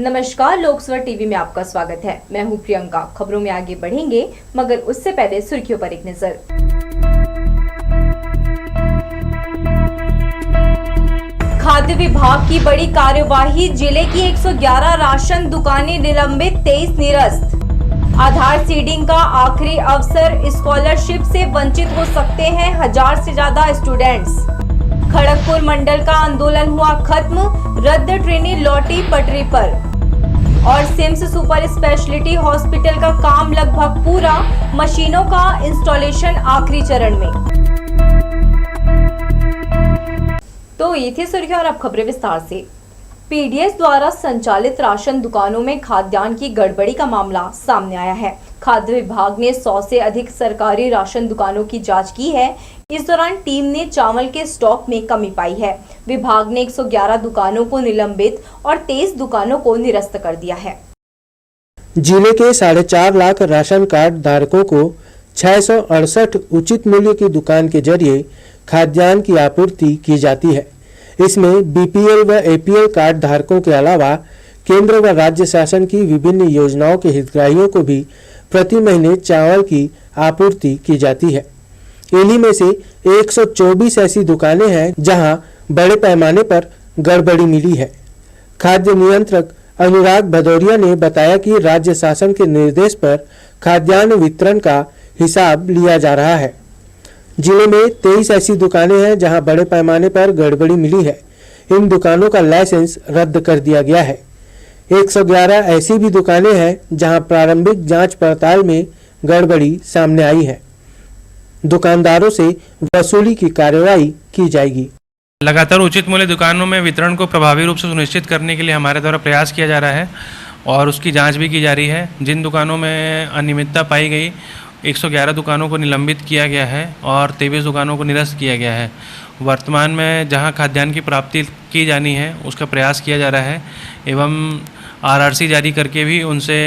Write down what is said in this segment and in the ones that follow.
नमस्कार, लोकसभा टीवी में आपका स्वागत है। मैं हूं प्रियंका। खबरों में आगे बढ़ेंगे, मगर उससे पहले सुर्खियों पर एक नजर। खाद्य विभाग की बड़ी कार्यवाही, जिले की 111 राशन दुकानें निलंबित, 23 निरस्त। आधार सीडिंग का आखिरी अवसर, स्कॉलरशिप से वंचित हो सकते हैं 1000 से ज्यादा स्टूडेंट्स। खड़गपुर मंडल का आंदोलन हुआ खत्म, रद्द ट्रेनें लौटी पटरी पर। और सिम्स सुपर स्पेशलिटी हॉस्पिटल का काम लगभग पूरा, मशीनों का इंस्टॉलेशन आखिरी चरण में। तो ये थी सुर्खियां और अब खबरें विस्तार से। पीडीएस द्वारा संचालित राशन दुकानों में खाद्यान्न की गड़बड़ी का मामला सामने आया है। खाद्य विभाग ने 100 से अधिक सरकारी राशन दुकानों की जांच की है। इस दौरान टीम ने चावल के स्टॉक में कमी पाई है। विभाग ने 111 दुकानों को निलंबित और 23 दुकानों को निरस्त कर दिया है। जिले के 4.5 लाख राशन कार्ड धारकों को 668 उचित मूल्य की दुकान के जरिए खाद्यान्न की आपूर्ति की जाती है। इसमें बीपीएल व एपीएल कार्ड धारकों के अलावा केंद्र व राज्य शासन की विभिन्न योजनाओं के हितग्राहियों को भी प्रति महीने चावल की आपूर्ति की जाती है। इन्हीं में से 124 ऐसी दुकानें हैं जहां बड़े पैमाने पर गड़बड़ी मिली है। खाद्य नियंत्रक अनुराग भदौरिया ने बताया कि राज्य शासन के निर्देश पर खाद्यान्न वितरण का हिसाब लिया जा रहा है। जिले में 23 ऐसी दुकानें हैं जहां बड़े पैमाने पर गड़बड़ी मिली है। इन दुकानों का लाइसेंस रद्द कर दिया गया है। 111 ऐसी भी दुकानें हैं जहां प्रारंभिक जांच पड़ताल में गड़बड़ी सामने आई है। दुकानदारों से वसूली की कार्रवाई की जाएगी। लगातार उचित मूल्य दुकानों में वितरण को प्रभावी रूप से सुनिश्चित करने के लिए हमारे द्वारा प्रयास किया जा रहा है और उसकी जांच भी की जा रही है। जिन दुकानों में अनियमितता पाई गई, 111 दुकानों को निलंबित किया गया है और 23 दुकानों को निरस्त किया गया है। वर्तमान में जहां खाद्यान्न की प्राप्ति की जानी है उसका प्रयास किया जा रहा है एवं आरआरसी जारी करके भी उनसे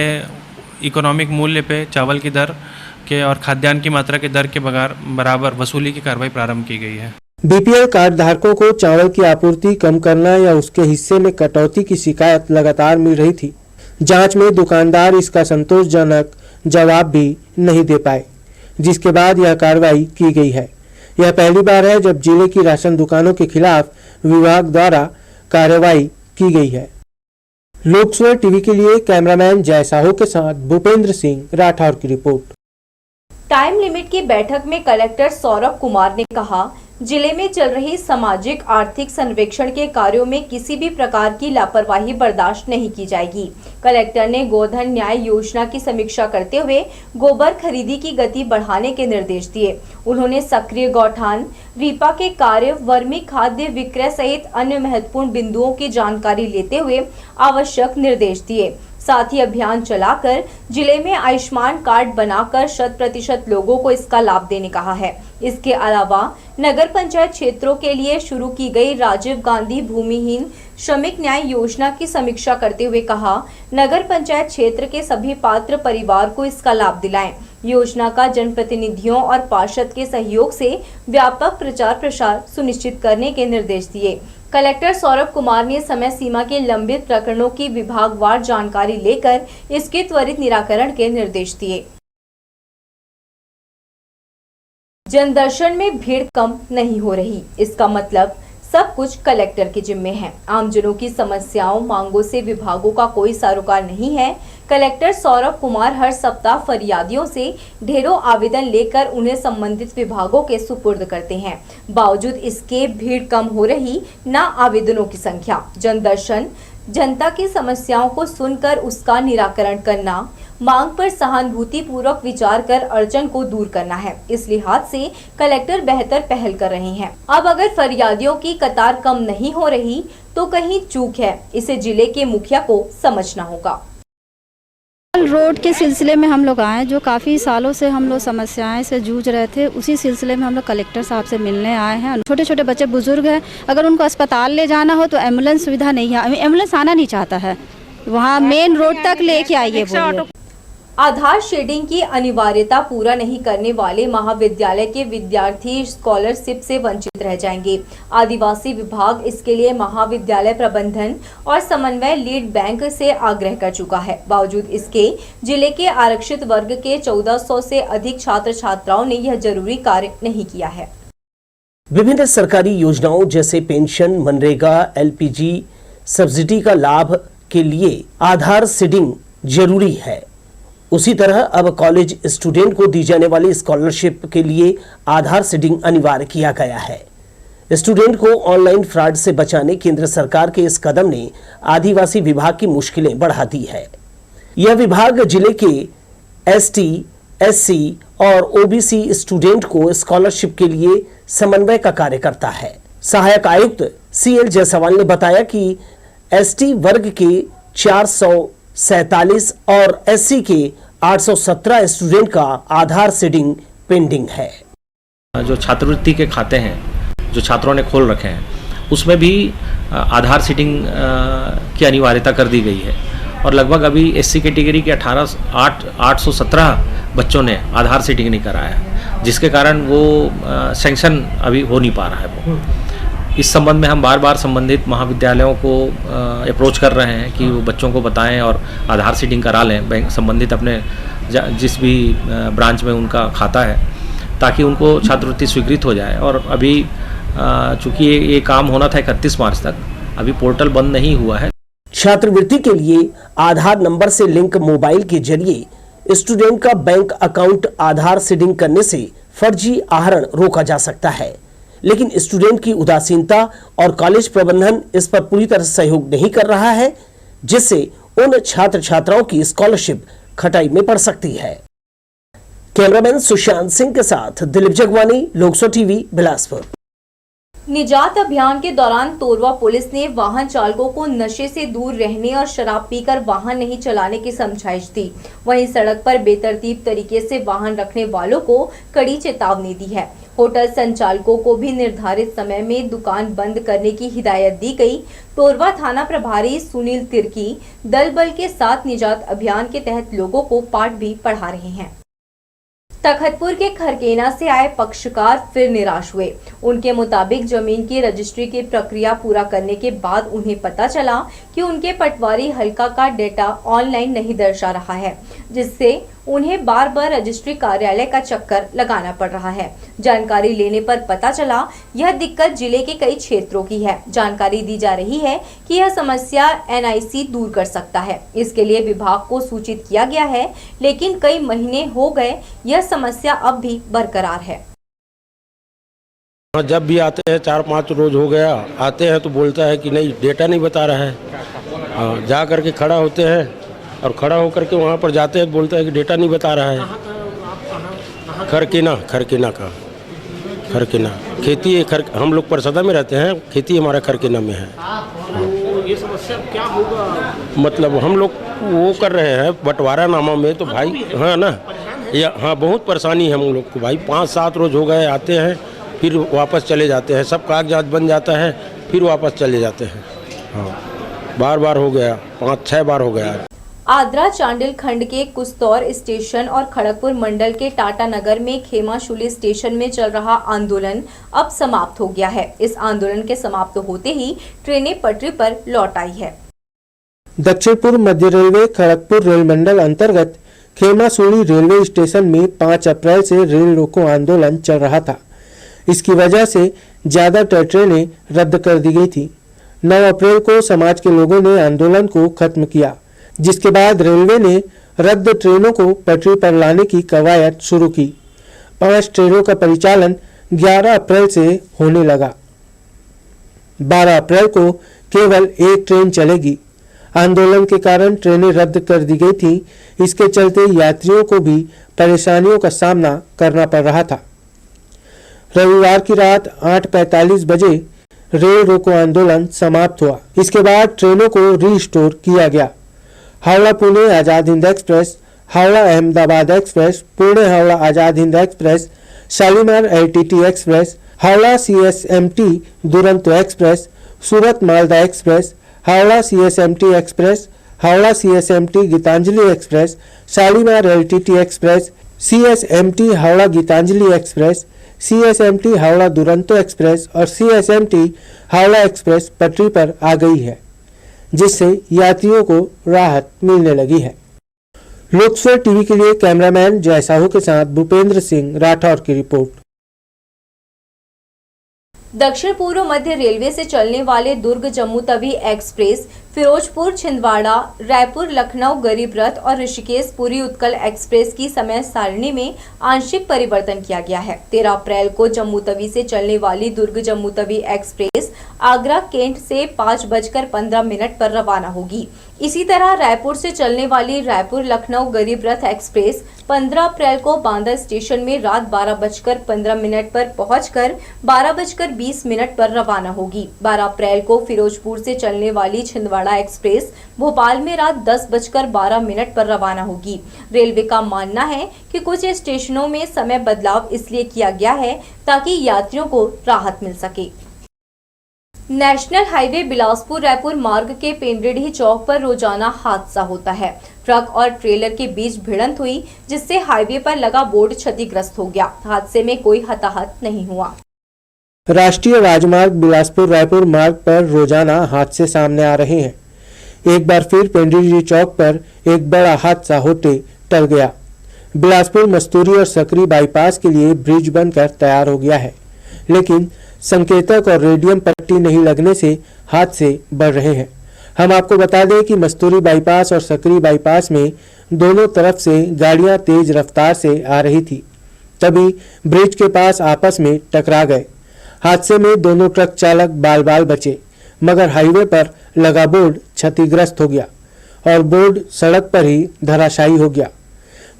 इकोनॉमिक मूल्य पे चावल की दर के और खाद्यान्न की मात्रा के दर के बराबर वसूली की कार्रवाई प्रारंभ की गई है। बीपीएल कार्ड धारकों को चावल की आपूर्ति कम करना या उसके हिस्से में कटौती की शिकायत लगातार मिल रही थी। जांच में दुकानदार इसका संतोषजनक जवाब भी नहीं दे पाए, जिसके बाद यह कार्रवाई की गई है। यह पहली बार है जब जिले की राशन दुकानों के खिलाफ विभाग द्वारा कार्रवाई की गई है। लोकसभा टीवी के लिए कैमरामैन जय साहू के साथ भूपेंद्र सिंह राठौर की रिपोर्ट। टाइम लिमिट की बैठक में कलेक्टर सौरभ कुमार ने कहा, जिले में चल रही सामाजिक आर्थिक सर्वेक्षण के कार्यों में किसी भी प्रकार की लापरवाही बर्दाश्त नहीं की जाएगी। कलेक्टर ने गोधन न्याय योजना की समीक्षा करते हुए गोबर खरीदी की गति बढ़ाने के निर्देश दिए। उन्होंने सक्रिय गौठान रीपा के कार्य, वर्मी खाद्य विक्रय सहित अन्य महत्वपूर्ण बिंदुओं की जानकारी लेते हुए आवश्यक निर्देश दिए। साथ ही अभियान चलाकर जिले में आयुष्मान कार्ड बनाकर 100% लोगों को इसका लाभ देने कहा है। इसके अलावा नगर पंचायत क्षेत्रों के लिए शुरू की गई राजीव गांधी भूमिहीन श्रमिक न्याय योजना की समीक्षा करते हुए कहा, नगर पंचायत क्षेत्र के सभी पात्र परिवार को इसका लाभ दिलाएं। योजना का जनप्रतिनिधियों और पार्षद के सहयोग से व्यापक प्रचार प्रसार सुनिश्चित करने के निर्देश दिए। कलेक्टर सौरभ कुमार ने समय सीमा के लंबित प्रकरणों की विभागवार जानकारी लेकर इसके त्वरित निराकरण के निर्देश दिए। जनदर्शन में भीड़ कम नहीं हो रही, इसका मतलब सब कुछ कलेक्टर के जिम्मे है। आमजनों की समस्याओं मांगों से विभागों का कोई सरोकार नहीं है। कलेक्टर सौरभ कुमार हर सप्ताह फरियादियों से ढेरों आवेदन लेकर उन्हें संबंधित विभागों के सुपुर्द करते हैं। बावजूद इसके भीड़ कम हो रही, ना आवेदनों की संख्या। जनदर्शन जनता की समस्याओं को सुनकर उसका निराकरण करना, मांग पर सहानुभूति पूर्वक विचार कर अड़चन को दूर करना है। इस लिहाज से कलेक्टर बेहतर पहल कर रहे हैं। अब अगर फरियादियों की कतार कम नहीं हो रही तो कहीं चूक है, इसे जिले के मुखिया को समझना होगा। रोड के सिलसिले में हम लोग आए, जो काफ़ी सालों से हम लोग समस्याएं से जूझ रहे थे, उसी सिलसिले में हम लोग कलेक्टर साहब से मिलने आए हैं। छोटे छोटे बच्चे बुजुर्ग हैं, अगर उनको अस्पताल ले जाना हो तो एम्बुलेंस सुविधा नहीं है, एम्बुलेंस आना नहीं चाहता है। वहाँ मेन रोड तक लेके आइए बोलिए। आधार शेडिंग की अनिवार्यता पूरा नहीं करने वाले महाविद्यालय के विद्यार्थी स्कॉलरशिप से वंचित रह जाएंगे। आदिवासी विभाग इसके लिए महाविद्यालय प्रबंधन और समन्वय लीड बैंक से आग्रह कर चुका है। बावजूद इसके जिले के आरक्षित वर्ग के 1400 से अधिक छात्र छात्राओं ने यह जरूरी कार्य नहीं किया है। विभिन्न सरकारी योजनाओं जैसे पेंशन, मनरेगा, एलपीजी सब्सिडी का लाभ के लिए आधार सीडिंग जरूरी है। उसी तरह अब कॉलेज स्टूडेंट को दी जाने वाली स्कॉलरशिप के लिए आधार सीडिंग अनिवार्य किया गया है। स्टूडेंट को ऑनलाइन फ्रॉड से बचाने केंद्र सरकार के इस कदम ने आदिवासी विभाग की मुश्किलें बढ़ा दी है। यह विभाग जिले के एसटी, एससी और ओबीसी स्टूडेंट को स्कॉलरशिप के लिए समन्वय का कार्य करता है। सहायक आयुक्त सीएल जायसवाल ने बताया कि एसटी वर्ग के 447 और एससी के 817 स्टूडेंट का आधार सीडिंग पेंडिंग है। जो छात्रवृत्ति के खाते हैं जो छात्रों ने खोल रखे हैं उसमें भी आधार सीडिंग की अनिवार्यता कर दी गई है और लगभग अभी एससी कैटेगरी के 817 बच्चों ने आधार सीडिंग नहीं कराया है, जिसके कारण वो सैंक्शन अभी हो नहीं पा रहा है। वो इस संबंध में हम बार बार संबंधित महाविद्यालयों को अप्रोच कर रहे हैं कि वो बच्चों को बताएं और आधार सीडिंग करा लें बैंक संबंधित अपने जिस भी ब्रांच में उनका खाता है, ताकि उनको छात्रवृत्ति स्वीकृत हो जाए। और अभी चूंकि ये काम होना था 31 मार्च तक, अभी पोर्टल बंद नहीं हुआ है। छात्रवृत्ति के लिए आधार नंबर से लिंक मोबाइल के जरिए स्टूडेंट का बैंक अकाउंट आधार सीडिंग करने से फर्जी आहरण रोका जा सकता है, लेकिन स्टूडेंट की उदासीनता और कॉलेज प्रबंधन इस पर पूरी तरह सहयोग नहीं कर रहा है, जिससे उन छात्र छात्राओं की स्कॉलरशिप खटाई में पड़ सकती है। कैमरामैन सुशांत सिंह के साथ दिलीप जगवानी, लोकसो टीवी, बिलासपुर। निजात अभियान के दौरान तोरवा पुलिस ने वाहन चालकों को नशे से दूर रहने और शराब पीकर वाहन नहीं चलाने की समझाइश दी। वहीं सड़क पर बेतरतीब तरीके से वाहन रखने वालों को कड़ी चेतावनी दी है। होटल संचालकों को भी निर्धारित समय में दुकान बंद करने की हिदायत दी गई। तोरवा थाना प्रभारी सुनील तिर्की दल बल के साथ निजात अभियान के तहत लोगों को पाठ भी पढ़ा रहे हैं। तखतपुर के खरकेना से आए पक्षकार फिर निराश हुए। उनके मुताबिक जमीन की रजिस्ट्री की प्रक्रिया पूरा करने के बाद उन्हें पता चला कि उनके पटवारी हल्का का डेटा ऑनलाइन नहीं दर्शा रहा है, जिससे उन्हें बार बार रजिस्ट्री कार्यालय का चक्कर लगाना पड़ रहा है। जानकारी लेने पर पता चला यह दिक्कत जिले के कई क्षेत्रों की है। जानकारी दी जा रही है कि यह समस्या एनआईसी दूर कर सकता है। इसके लिए विभाग को सूचित किया गया है, लेकिन कई महीने हो गए यह समस्या अब भी बरकरार है। जब भी आते हैं 4-5 रोज हो गया, आते हैं तो बोलता है कि नहीं डेटा नहीं बता रहा है। जा करके खड़ा होते हैं और खड़ा होकर के वहाँ पर जाते हैं तो बोलता है कि डेटा नहीं बता रहा है। खरकेना का खरकेना खेती है। हम लोग परसदा में रहते हैं, खेती हमारा खरकेना में है। ये समस्या क्या होगा? मतलब हम लोग वो कर रहे हैं बंटवारा नामा में, तो भाई हाँ ना, या हाँ बहुत परेशानी है हम लोग को भाई। 5-7 रोज हो गए, आते हैं फिर वापस चले जाते हैं, सब कागजात बन जाता है फिर वापस चले जाते हैं। हाँ बार हो गया, 5-6 बार हो गया। आद्रा चांडिल खंड के कुस्तौर स्टेशन और खड़गपुर मंडल के टाटा नगर में खेमाशुली स्टेशन में चल रहा आंदोलन अब समाप्त हो गया है। इस आंदोलन के समाप्त होते ही ट्रेनें पटरी पर लौट आई है। दक्षिण पूर्व मध्य रेलवे खड़गपुर रेल मंडल अंतर्गत खेमाशुली रेलवे स्टेशन में 5 अप्रैल से रेल रोको आंदोलन चल रहा था। इसकी वजह से ज्यादातर ट्रेनें रद्द कर दी गई थी। 9 अप्रैल को समाज के लोगों ने आंदोलन को खत्म किया, जिसके बाद रेलवे ने रद्द ट्रेनों को पटरी पर लाने की कवायद शुरू की। 5 ट्रेनों का परिचालन 11 अप्रैल से होने लगा। 12 अप्रैल को केवल 1 ट्रेन चलेगी। आंदोलन के कारण ट्रेनें रद्द कर दी गई थी। इसके चलते यात्रियों को भी परेशानियों का सामना करना पड़ रहा था। रविवार की रात 8:45 बजे रेल रोको आंदोलन समाप्त हुआ। इसके बाद ट्रेनों को रीस्टोर किया गया। Howrah Pune Azad Hind express, Howrah Ahmedabad express, Pune Howrah Azad Hind express, Shalimar LTT express, Howrah CSMT Duronto express, Surat Malda express, Howrah CSMT express, Howrah CSMT Gitanjali express, Shalimar LTT express, CSMT Howrah Gitanjali express, CSMT Howrah Duronto express और CSMT हावड़ा एक्सप्रेस पटरी पर आ गई है, जिससे यात्रियों को राहत मिलने लगी है। लोकसभा टीवी के लिए कैमरामैन जय साहू के साथ भूपेंद्र सिंह राठौर की रिपोर्ट। दक्षिण पूर्व मध्य रेलवे से चलने वाले दुर्ग जम्मू तवी एक्सप्रेस, फिरोजपुर छिंदवाड़ा, रायपुर लखनऊ गरीब रथ और ऋषिकेश पुरी उत्कल एक्सप्रेस की समय सारणी में आंशिक परिवर्तन किया गया है। 13 अप्रैल को जम्मू तवी से चलने वाली दुर्ग जम्मू तवी एक्सप्रेस आगरा कैंट से 5:15 पर रवाना होगी। इसी तरह रायपुर से चलने वाली रायपुर लखनऊ गरीब रथ एक्सप्रेस 15 अप्रैल को बांदा स्टेशन में रात 12:15 पर पहुंचकर 12:20 पर रवाना होगी। 12 अप्रैल को फिरोजपुर से चलने वाली छिंदवाड़ा एक्सप्रेस भोपाल में रात 10:12 पर रवाना होगी। रेलवे का मानना है कि कुछ स्टेशनों में समय बदलाव इसलिए किया गया है ताकि यात्रियों को राहत मिल सके। नेशनल हाईवे बिलासपुर रायपुर मार्ग के पेंड्रेडी चौक पर रोजाना हादसा होता है। ट्रक और ट्रेलर के बीच भिड़ंत हुई, जिससे हाईवे पर लगा बोर्ड क्षतिग्रस्त हो गया। हादसे में कोई हताहत नहीं हुआ। राष्ट्रीय राजमार्ग बिलासपुर रायपुर मार्ग पर रोजाना हादसे सामने आ रहे हैं। एक बार फिर पेंड्रेडी चौक पर एक बड़ा हादसा होते टल गया। बिलासपुर मस्तूरी और सकरी बाईपास के लिए ब्रिज बनकर तैयार हो गया है, लेकिन संकेतक और रेडियम पट्टी नहीं लगने से हादसे बढ़ रहे हैं। हम आपको बता दें कि मस्तूरी बाईपास और सकरी बाईपास में दोनों तरफ से गाड़ियां तेज रफ्तार से आ रही थी, तभी ब्रिज के पास आपस में टकरा गए। हादसे में दोनों ट्रक चालक बाल बाल बचे, मगर हाईवे पर लगा बोर्ड क्षतिग्रस्त हो गया और बोर्ड सड़क पर ही धराशायी हो गया।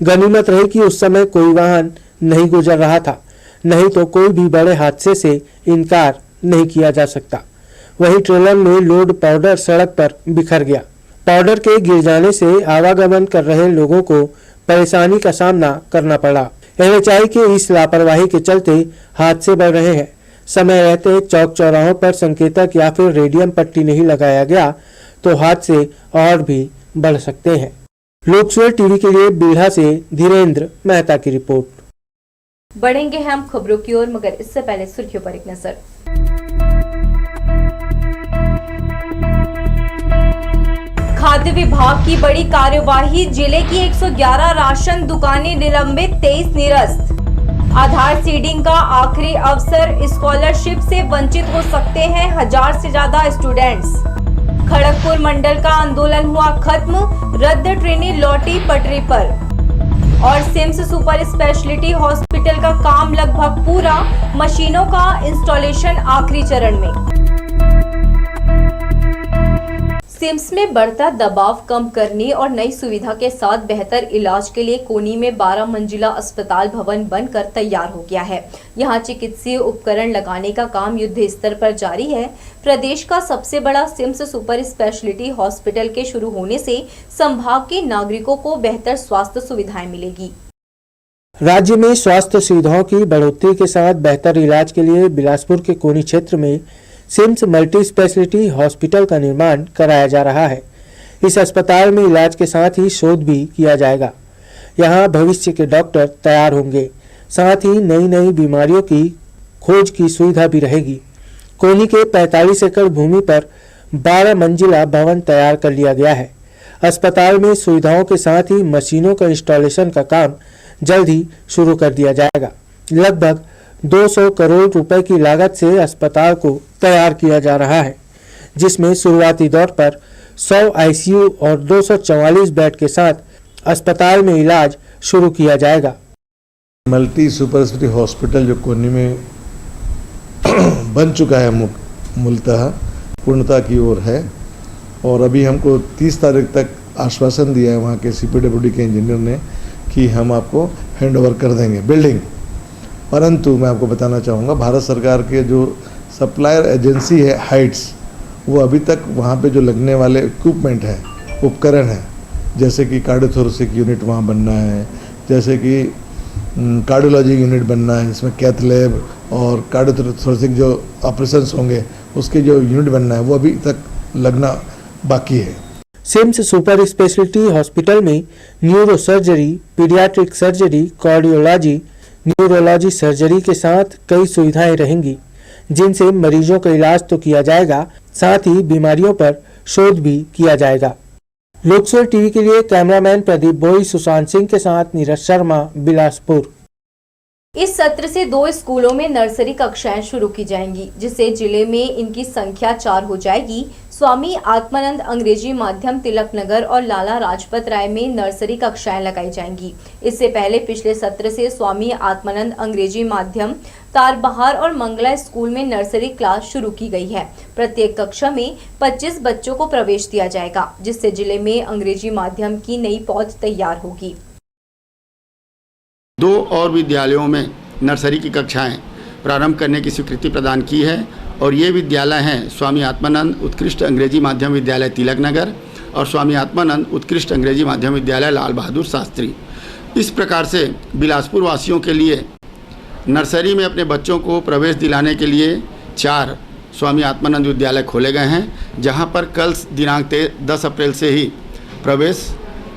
गनीमत रही कि उस समय कोई वाहन नहीं गुजर रहा था, नहीं तो कोई भी बड़े हादसे से इनकार नहीं किया जा सकता। वहीं ट्रेलर में लोड पाउडर सड़क पर बिखर गया। पाउडर के गिर जाने से आवागमन कर रहे लोगों को परेशानी का सामना करना पड़ा। NHAI के इस लापरवाही के चलते हादसे बढ़ रहे हैं। समय रहते चौक चौराहों पर संकेतक या फिर रेडियम पट्टी नहीं लगाया गया तो हादसे और भी बढ़ सकते हैं। लोकसभा टीवी के लिए बिल्हा से धीरेन्द्र मेहता की रिपोर्ट। बढ़ेंगे हम खबरों की ओर, मगर इससे पहले सुर्खियों पर एक नजर। खाद्य विभाग की बड़ी कार्यवाही, जिले की 111 राशन दुकानें निलंबित, 23 निरस्त। आधार सीडिंग का आखिरी अवसर, स्कॉलरशिप से वंचित हो सकते हैं 1000 से ज्यादा स्टूडेंट्स। खड़गपुर मंडल का आंदोलन हुआ खत्म, रद्द ट्रेनें लौटी पटरी पर। और सिम्स सुपर स्पेशलिटी हॉस्पिटल का काम लगभग पूरा, मशीनों का इंस्टॉलेशन आखिरी चरण में। सिम्स में बढ़ता दबाव कम करने और नई सुविधा के साथ बेहतर इलाज के लिए कोनी में 12 मंजिला अस्पताल भवन बनकर तैयार हो गया है। यहां चिकित्सीय उपकरण लगाने का काम युद्ध स्तर पर जारी है। प्रदेश का सबसे बड़ा सिम्स सुपर स्पेशलिटी हॉस्पिटल के शुरू होने से संभाग के नागरिकों को बेहतर स्वास्थ्य सुविधाएं मिलेगी। राज्य में स्वास्थ्य सुविधाओं की बढ़ोतरी के साथ बेहतर इलाज के लिए बिलासपुर के कोनी क्षेत्र में सिम्स मल्टी स्पेशलिटी हॉस्पिटल का निर्माण कराया जा रहा है। इस अस्पताल में इलाज के साथ ही शोध भी किया जाएगा। यहाँ भविष्य के डॉक्टर तैयार होंगे, साथ ही नई नई बीमारियों की खोज की सुविधा भी रहेगी। कोनी के 45 एकड़ भूमि पर 12 मंजिला भवन तैयार कर लिया गया है। अस्पताल में सुविधाओं के साथ ही मशीनों का इंस्टॉलेशन का काम जल्द ही शुरू कर दिया जाएगा। लगभग 200 करोड़ रुपए की लागत से अस्पताल को तैयार किया जा रहा है, जिसमें शुरुआती दौर पर 100 ICU और 244 बेड के साथ अस्पताल में इलाज शुरू किया जाएगा। मल्टी सुपर स्पेशलिटी हॉस्पिटल जो कोनी में बन चुका है, मूलतः पूर्णता की ओर है, और अभी हमको 30 तारीख तक आश्वासन दिया है वहाँ के CPWD के इंजीनियर ने कि हम आपको हैंडओवर कर देंगे बिल्डिंग। परंतु मैं आपको बताना चाहूँगा, भारत सरकार के जो सप्लायर एजेंसी है हाइट्स, वो अभी तक वहाँ पे जो लगने वाले इक्विपमेंट है, उपकरण है, जैसे कि कार्डियोथोरेसिक यूनिट वहाँ बनना है, जैसे कि कार्डियोलॉजी यूनिट बनना है, इसमें कैथ लैब और कार्डियोथोरेसिक जो ऑपरेशंस होंगे उसके जो यूनिट बनना है, वो अभी तक लगना बाकी है। सिम्स सुपर स्पेशलिटी हॉस्पिटल में neuro surgery, paediatric surgery, cardiology, neurology surgery के साथ कई सुविधाएं रहेंगी, जिनसे मरीजों का इलाज तो किया जाएगा, साथ ही बीमारियों पर शोध भी किया जाएगा। लोकसभा टीवी के लिए कैमरामैन प्रदीप बोई, सुशांत सिंह के साथ नीरज शर्मा, बिलासपुर। इस सत्र से 2 स्कूलों में नर्सरी कक्षाएं शुरू की जाएंगी, जिससे जिले में इनकी संख्या 4 हो जाएगी। स्वामी आत्मानंद अंग्रेजी माध्यम तिलक नगर और लाला लाजपत राय में नर्सरी कक्षाएं लगाई जाएंगी। इससे पहले पिछले सत्र से स्वामी आत्मानंद अंग्रेजी माध्यम तारबहार और मंगला स्कूल में नर्सरी क्लास शुरू की गई है। प्रत्येक कक्षा में 25 बच्चों को प्रवेश दिया जाएगा, जिससे जिले में अंग्रेजी माध्यम की नई पौध तैयार होगी। 2 और विद्यालयों में नर्सरी की कक्षाएं प्रारंभ करने की स्वीकृति प्रदान की है और ये विद्यालय हैं स्वामी आत्मानंद उत्कृष्ट अंग्रेजी माध्यम विद्यालय तिलक नगर और स्वामी आत्मानंद उत्कृष्ट अंग्रेजी माध्यम विद्यालय लाल बहादुर शास्त्री। इस प्रकार से बिलासपुर वासियों के लिए नर्सरी में अपने बच्चों को प्रवेश दिलाने के लिए 4 स्वामी आत्मानंद विद्यालय खोले गए हैं, जहां पर कल दिनांक 10 अप्रैल से ही प्रवेश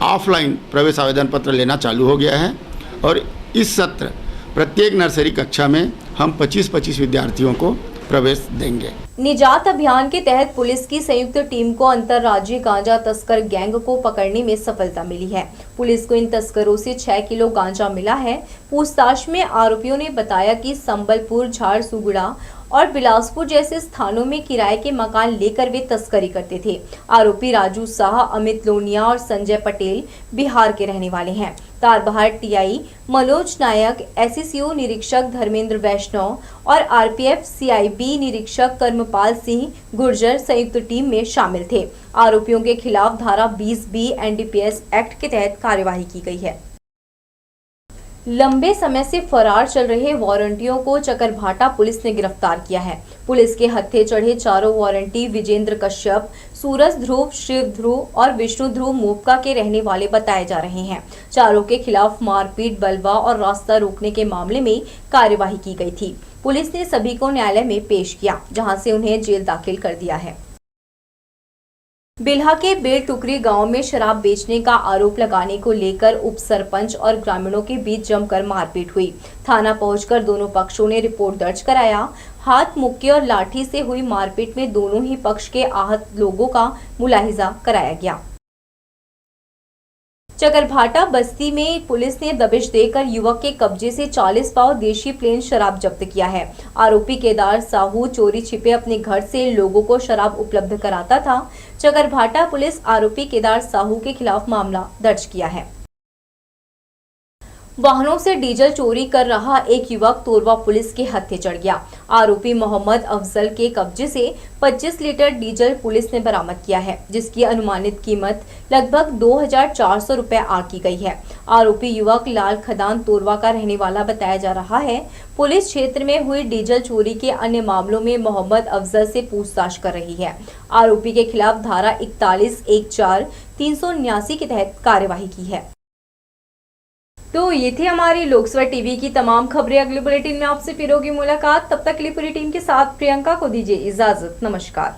ऑफलाइन प्रवेश आवेदन पत्र लेना चालू हो गया है और इस सत्र प्रत्येक नर्सरी कक्षा में हम 25-25 विद्यार्थियों को प्रवेश देंगे। निजात अभियान के तहत पुलिस की संयुक्त टीम को अंतर्राज्यीय गांजा तस्कर गैंग को पकड़ने में सफलता मिली है। पुलिस को इन तस्करों से 6 किलो गांजा मिला है। पूछताछ में आरोपियों ने बताया कि संबलपुर, झारसुगुड़ा और बिलासपुर जैसे स्थानों में किराए के मकान लेकर वे तस्करी करते थे। आरोपी राजू शाह, अमित लोनिया और संजय पटेल बिहार के रहने वाले हैं। तारबहार टीआई मनोज नायक, एसएसयू निरीक्षक धर्मेंद्र वैष्णव और आरपीएफ सीआईबी निरीक्षक कर्मपाल सिंह गुर्जर संयुक्त टीम में शामिल थे। आरोपियों के खिलाफ धारा 20B एनडीपीएस एक्ट के तहत कार्यवाही की गई है। लंबे समय से फरार चल रहे वारंटियों को चकरभाटा पुलिस ने गिरफ्तार किया है। पुलिस के हत्थे चढ़े चारों वारंटी विजेंद्र कश्यप, सूरज ध्रुव, शिव ध्रुव और विष्णु ध्रुव मोपका के रहने वाले बताए जा रहे हैं। चारों के खिलाफ मारपीट, बलवा और रास्ता रोकने के मामले में कार्यवाही की गई थी। पुलिस ने सभी को न्यायालय में पेश किया, जहां से उन्हें जेल दाखिल कर दिया है। बिल्हा के बेल टुकरी गांव में शराब बेचने का आरोप लगाने को लेकर उप सरपंच और ग्रामीणों के बीच जमकर मारपीट हुई। थाना पहुंचकर दोनों पक्षों ने रिपोर्ट दर्ज कराया। हाथ, मुक्के और लाठी से हुई मारपीट में दोनों ही पक्ष के आहत लोगों का मुलाहिजा कराया गया। चकरभाटा बस्ती में पुलिस ने दबिश देकर युवक के कब्जे से 40 पाव देशी प्लेन शराब जब्त किया है। आरोपी केदार साहू चोरी छिपे अपने घर से लोगों को शराब उपलब्ध कराता था। चकरभाटा पुलिस आरोपी केदार साहू के खिलाफ मामला दर्ज किया है। वाहनों से डीजल चोरी कर रहा एक युवक तोरवा पुलिस के हत्थे चढ़ गया। आरोपी मोहम्मद अफजल के कब्जे से 25 लीटर डीजल पुलिस ने बरामद किया है, जिसकी अनुमानित कीमत लगभग 2400 रुपए आंकी गई है। आरोपी युवक लाल खदान तोरवा का रहने वाला बताया जा रहा है। पुलिस क्षेत्र में हुई डीजल चोरी के अन्य मामलों में मोहम्मद अफजल से पूछताछ कर रही है। आरोपी के खिलाफ धारा 41, 14, 379 के तहत कार्यवाही की है। तो ये थी हमारी लोकसभा टीवी की तमाम खबरें। अगले बुलेटिन में आपसे फिर होगी मुलाकात। तब तक के लिए पूरी टीम के साथ प्रियंका को दीजिए इजाजत। नमस्कार।